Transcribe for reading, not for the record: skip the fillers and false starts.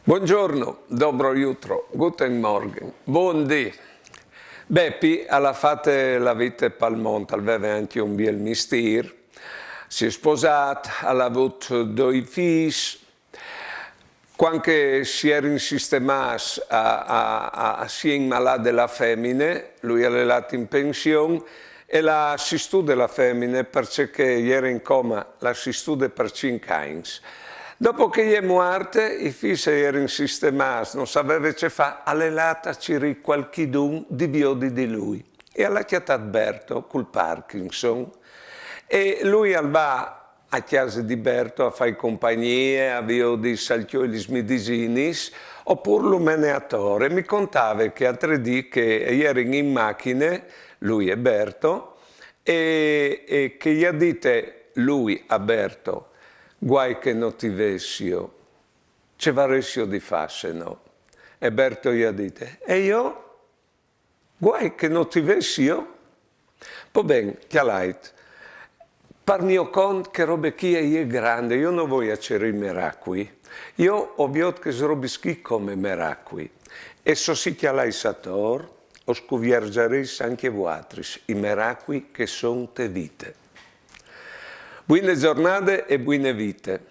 Buongiorno, dobro jutro, guten Morgen, buondì. Beppi alla fatte la vita palmonta, aveva anche un bel mestiere, si è sposato, ha avuto due figli, quando si era insistemato a si ammalare della femmina, lui è andato in pensione e l'ha assistuto della femmina perché era in coma, l'ha assistuto per 5 anni. Dopo che è morta, i figli erano sistemati, non sapeva che fare, ha lelato a cirì qualchidun di biodi di lui. E ha lasciato Berto col Parkinson. E lui va a casa di Berto a fare compagnia, a biodi salchioli smidisinis, oppure l'umeneatore. Mi contava che a 3D che erano in macchina, lui e Berto, e che gli ha detto lui a Berto, guai che non ti vessio, ce varessio di fasseno. E Berto gli ha detto, e io? Guai che non ti vessio? Poi bene, chialait, per mio conto che robe chi è grande, io non voglio accere i miracoli. Io ho visto che srobischi come miracoli. E so si chialai sator, o scuviergeris anche voatris, i miracoli che sono te vite. Buone giornate e buone vite.